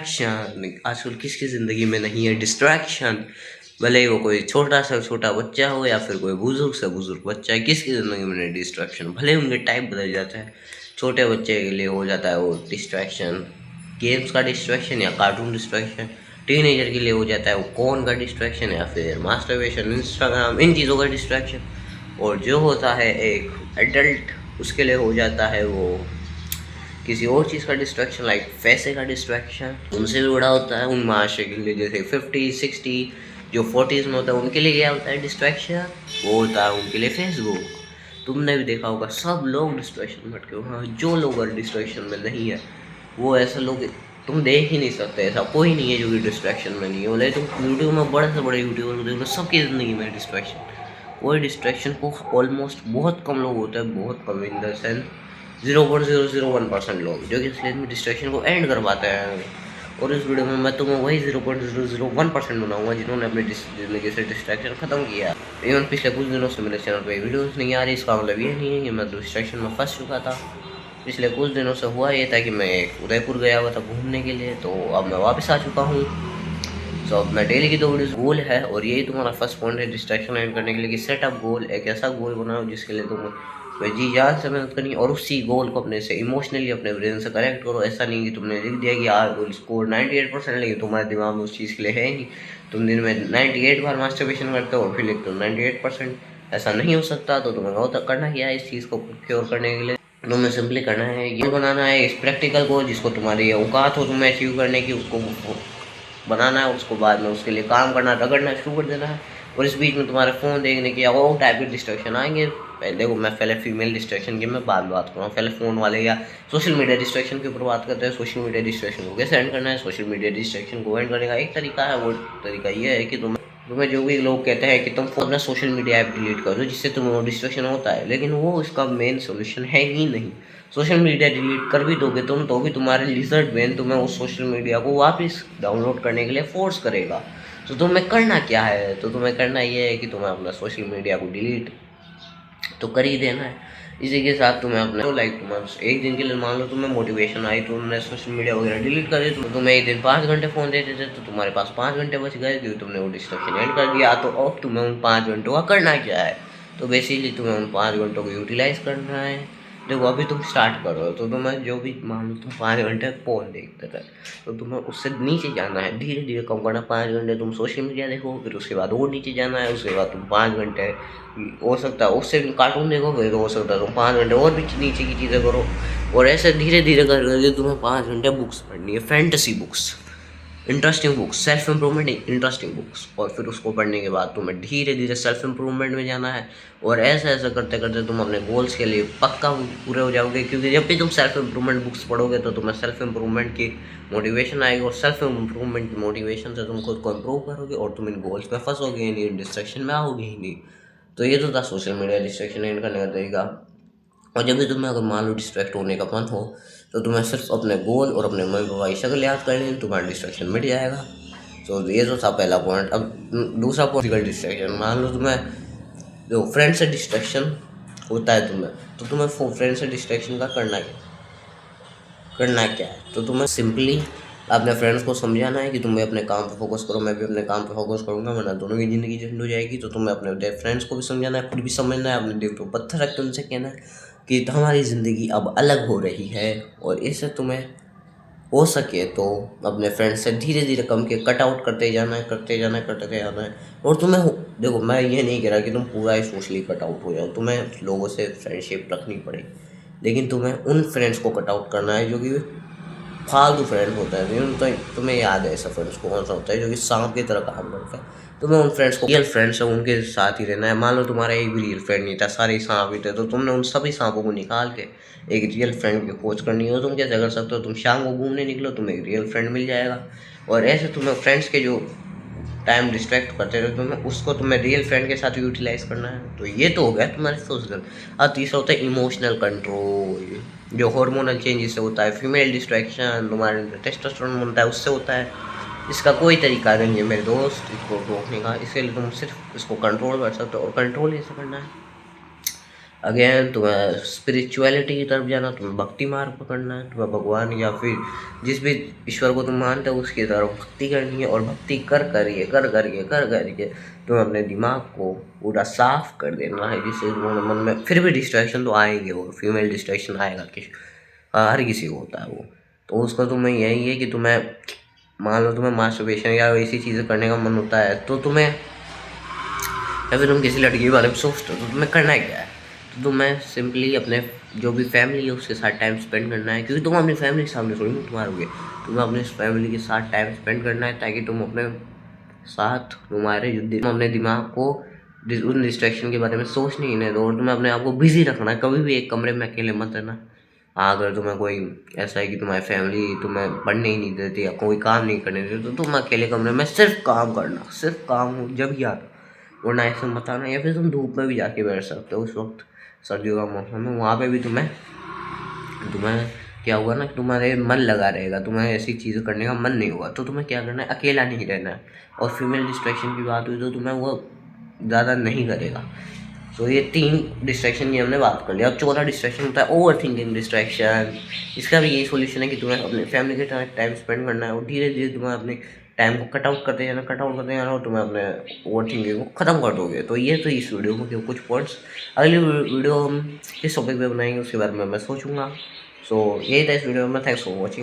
Distraction आजकल किसकी ज़िंदगी में नहीं है डिस्ट्रैक्शन। भले ही वो कोई छोटा सा छोटा बच्चा हो या फिर कोई बुजुर्ग से बुजुर्ग बच्चा है, किसकी ज़िंदगी में नहीं डिस्ट्रैक्शन। भले ही उनके टाइप बदल जाता है, छोटे बच्चे के लिए हो जाता है वो डिस्ट्रैक्शन गेम्स का डिस्ट्रैक्शन या कार्टून डिस्ट्रैक्शन, टीनेजर के लिए हो जाता है वो कौन का डिस्ट्रैक्शन या फिर मास्टरबेशन इंस्टाग्राम इन चीज़ों का डिस्ट्रैक्शन, और जो होता है एक एडल्ट उसके लिए हो जाता है वो किसी और चीज़ का डिस्ट्रैक्शन, लाइक पैसे का डिस्ट्रैक्शन उनसे भी बड़ा होता है। उन माशरे के लिए जैसे 50-60 जो 40s में होता है उनके लिए क्या होता है डिस्ट्रैक्शन, वो होता है उनके लिए फेसबुक। तुमने भी देखा होगा सब लोग डिस्ट्रैक्शन भटके हुए हैं, जो लोग डिस्ट्रैक्शन में नहीं है वो ऐसे लोग तुम देख ही नहीं सकते। ऐसा कोई नहीं है जो कि डिस्ट्रैक्शन में नहीं है। बोले तुम यूट्यूब में बड़े से बड़े यूट्यूबर को देख लो, सबकी ज़िंदगी में डिस्ट्रैक्शन। कोई डिस्ट्रैक्शन को ऑलमोस्ट बहुत कम लोग होते हैं, बहुत कम इन द सेंस 0.001% लोग जो कि इसलिए में डिस्ट्रैक्शन को एंड कर पाते हैं। और इस वीडियो में मैं तुम्हें वही 0.001% बनाऊंगा जिन्होंने अपनी ज़िंदगी से डिस्ट्रैक्शन ख़त्म किया। इवन पिछले कुछ दिनों से मेरे चैनल पे वीडियोस नहीं आ रही, इसका मतलब ये नहीं है कि मैं डिस्ट्रैक्शन में फंस चुका था। पिछले कुछ दिनों से हुआ ये था कि मैं उदयपुर गया हुआ था घूमने के लिए, तो अब मैं वापस आ चुका हूँ। तो अब मैं डेली की 2 वीडियोस गोल है, और यही तुम्हारा फर्स्ट पॉइंट है डिस्ट्रैक्शन एंड करने के लिए कि सेटअप गोल, एक ऐसा गोल बनाओ जिसके लिए तुम्हें जी जान से मेहनत करनी, और उसी गोल को अपने से इमोशनली अपने ब्रेन से कनेक्ट करो। ऐसा नहीं कि तुमने लिख दिया कि यार गोल स्कोर 98%, लेकिन तुम्हारे दिमाग में उस चीज़ के लिए है ही नहीं। तुम दिन में 98 बार मास्टरबेशन करते हो और फिर लिखते हो 98%। ऐसा नहीं हो सकता। तो तुम्हें बहुत करना क्या है इस चीज़ को क्योर करने के लिए, तुम्हें सिंपली करना है ये बनाना है इस प्रैक्टिकल को जिसको तुम्हारी औकात हो तुम्हें अचीव करने की, उसको बनाना है। उसको बाद में उसके लिए काम करना, रगड़ना शुरू कर देना है। और इस बीच में तुम्हारे फ़ोन देखने की या और टाइप के डिस्ट्रैक्शन आएंगे। देखो मैं पहले फीमेल डिस्ट्रैक्शन की मैं बाद में बात करूँ, पहले फ़ोन वाले या सोशल मीडिया डिस्ट्रैक्शन के ऊपर बात करते हैं। सोशल मीडिया डिस्ट्रैक्शन को कैसे एंड करना है। सोशल मीडिया डिस्ट्रैक्शन को एंड करने का एक तरीका है, वो तरीका ये है कि तुम्हें जो भी लोग कहते हैं कि तुम अपना सोशल मीडिया ऐप डिलीट कर दो जिससे तुम्हें वो डिस्ट्रैक्शन होता है, लेकिन वो उसका मेन सोल्यूशन है ही नहीं। सोशल मीडिया डिलीट कर भी दोगे तुम तो भी तुम्हारे लिजर्ड ब्रेन तुम्हें उस सोशल मीडिया को वापस डाउनलोड करने के लिए फोर्स करेगा। तो तुम्हें करना क्या है, तो तुम्हें करना ये है कि तुम्हें अपना सोशल मीडिया को डिलीट तो कर ही देना है। इसी के साथ तुम्हें अपने तुम्हें एक दिन के लिए मान लो तुम्हें मोटिवेशन आई, तुमने सोशल मीडिया वगैरह डिलीट कर दी, तो तुम्हें एक दिन 5 घंटे फ़ोन देते थे तो तुम्हारे पास 5 घंटे बच गए क्योंकि तुमने वो डिस्ट्रैक्शन एंड कर दिया। तो अब तुम्हें उन 5 घंटों का करना क्या है, तो बेसिकली तुम्हें उन 5 घंटों को यूटिलाइज़ करना है। देखो अभी तुम स्टार्ट करो तो तुम्हें जो भी मान लो तुम 5 घंटे फ़ोन देखते थे, तो तुम्हें उससे नीचे जाना है, धीरे धीरे कम करना। 5 घंटे तुम सोशल मीडिया देखो, फिर उसके बाद और नीचे जाना है, उसके बाद तुम 5 घंटे हो सकता है उससे भी कार्टून देखो, फिर हो सकता है तुम 5 घंटे और भी नीचे की चीज़ें करो। और ऐसे धीरे धीरे कर करके तुम्हें 5 घंटे बुक्स पढ़नी है, fantasy books, interesting books, self improvement interesting books. और फिर उसको पढ़ने के बाद तुम्हें धीरे धीरे सेल्फ इम्प्रूवमेंट में जाना है। और ऐसा ऐसा करते करते तुम अपने गोल्स के लिए पक्का पूरे हो जाओगे, क्योंकि जब भी तुम सेल्फ इम्प्रूवमेंट बुक्स पढ़ोगे तो तुम्हें सेल्फ इम्प्रूवमेंट की मोटिवेशन आएगी, और सेल्फ इम्प्रूवमेंट की मोटिवेशन से तुम खुद को इम्प्रूव करोगे और तुम इन गोल्स में फंसोगे ही नहीं, डिस्ट्रैक्शन में आओगे ही नहीं। तो ये तो था सोशल मीडिया डिस्ट्रैक्शन एंड करने का तरीका। और जब भी तुम्हें अगर मान लो डिस्ट्रैक्ट होने का मन हो तो तुम्हें सिर्फ अपने गोल और अपने मम्मी पापा की शक्ल याद कर लें, तुम्हारा डिस्ट्रैक्शन मिट जाएगा। तो ये तो था पहला पॉइंट। अब दूसरा पॉइंट डिस्ट्रैक्शन, मान लो तुम्हें जो फ्रेंड से डिस्ट्रैक्शन होता है तुम्हें, तो तुम्हें फ्रेंड से डिस्ट्रैक्शन का करना क्या है, तो तुम्हें सिंपली अपने फ्रेंड्स को समझाना है कि तुम्हें अपने काम पे फोकस करो, मैं भी अपने काम पे फोकस करूँगा, वरना दोनों की ज़िंदगी झंड हो जाएगी। तो तुम्हें अपने फ्रेंड्स को भी समझाना है, खुद भी समझना है, अपने दिल को पत्थर रख के उनसे कहना है कि हमारी ज़िंदगी अब अलग हो रही है, और इससे तुम्हें हो सके तो अपने फ्रेंड्स से धीरे धीरे कम के कट आउट करते जाना है। और तुम्हें देखो मैं ये नहीं कह रहा कि तुम पूरा ही सोशली कट आउट हो जाओ, तुम्हें लोगों से फ्रेंडशिप रखनी पड़ेगी, लेकिन तुम्हें उन फ्रेंड्स को कट आउट करना है जो कि फालतू फ्रेंड होता है। तो तुम्हें याद है ऐसा फ्रेंड्स को कौन सा होता है जो कि सांप की तरह काम करता है। तुम्हें उन फ्रेंड्स को रियल फ्रेंड्स है उनके साथ ही रहना है। मान लो तुम्हारा एक भी रियल फ्रेंड नहीं था, सारे ही सांप ही थे, तो तुमने उन सभी सांपों को निकाल के एक रियल फ्रेंड की खोज करनी हो। तुम कैसे कर सकते हो, तुम शाम को घूमने निकलो, तुम्हें एक रियल फ्रेंड मिल जाएगा। और ऐसे तुम्हें फ्रेंड्स के जो टाइम डिस्ट्रैक्ट करते रहे तुम्हें रियल फ्रेंड के साथ यूटिलाइज करना है। तो ये तो हो गया तुम्हारे सोशल। अब तीसरा होता है इमोशनल कंट्रोल, जो हार्मोनल चेंजेस से होता है। फीमेल डिस्ट्रैक्शन तुम्हारे टेस्टोस्टेरोन बनता है उससे होता है। इसका कोई तरीका नहीं है मेरे दोस्त इसको रोकने का, इसके लिए तुम सिर्फ इसको कंट्रोल कर सकते हो। और कंट्रोल कैसे करना है, अगेन तुम्हें स्पिरिचुअलिटी की तरफ जाना, तुम्हें भक्ति मार्ग पकड़ना है, तुम्हें भगवान या फिर जिस भी ईश्वर को तुम मानते हो उसकी तरफ भक्ति करनी है, और भक्ति कर करके तुम्हें अपने दिमाग को पूरा साफ कर देना है, जिससे तुम्हारे मन में फिर भी डिस्ट्रैक्शन तो आएंगे, वो फीमेल डिस्ट्रैक्शन आएगा कि हर किसी को होता है वो। तो उसका तुम्हें यही है कि तुम्हें मान लो तुम्हें मास्टरबेशन या ऐसी चीज़ें करने का मन होता है, तो तुम्हें या फिर तुम किसी लड़की के बारे में सोचते हो तो तुम्हें करना क्या है, तो तुम्हें सिंपली अपने जो भी फैमिली है उसके साथ टाइम स्पेंड करना है, क्योंकि तुम अपनी फैमिली के सामने थोड़ी मुँह मारोगे, तुम्हें अपने फैमिली के साथ टाइम स्पेंड करना है, ताकि तुम अपने साथ तुम्हारे तुम अपने दिमाग को उन डिस्ट्रैक्शन के बारे में सोचने ही नहीं दो, और तुम्हें अपने आप को बिजी रखना है। कभी भी एक कमरे में अकेले मत रहना। हाँ, अगर तुम्हें कोई ऐसा है कि तुम्हारी फैमिली तुम्हें पढ़ने ही नहीं देती या कोई काम नहीं करने देती, तो तुम अकेले कमरे में सिर्फ काम करना, सिर्फ काम हो जब याद, वरना ऐसे मत आना। या फिर तुम धूप में भी जाके बैठ सकते हो उस वक्त, सर्दियों का मौसम है, वहाँ पे भी तुम्हें तुम्हें क्या होगा ना कि तुम्हारे मन लगा रहेगा, तुम्हें ऐसी चीज़ें करने का मन नहीं होगा। तो तुम्हें क्या करना है, अकेला नहीं रहना है। और फीमेल डिस्ट्रैक्शन की बात हुई तो तुम्हें वो ज़्यादा नहीं करेगा। तो ये 3 डिस्ट्रैक्शन की हमने बात कर लिया। अब चौथा डिस्ट्रैक्शन होता है ओवर थिंकिंग डिस्ट्रैक्शन। इसका भी यही सोल्यूशन है कि तुम्हें अपने फैमिली के साथ टाइम स्पेंड करना है, और धीरे धीरे तुम्हें अपने टाइम को कट आउट करते जाना, और तुम्हें अपने ओवर थिंकिंग को ख़त्म कर दोगे। तो ये तो इस वीडियो में कुछ पॉइंट्स, अगली वीडियो हम किस टॉपिक पे बनाएंगे उसके बारे में मैं सोचूंगा। सो यही था इस वीडियो में। Thanks for watching.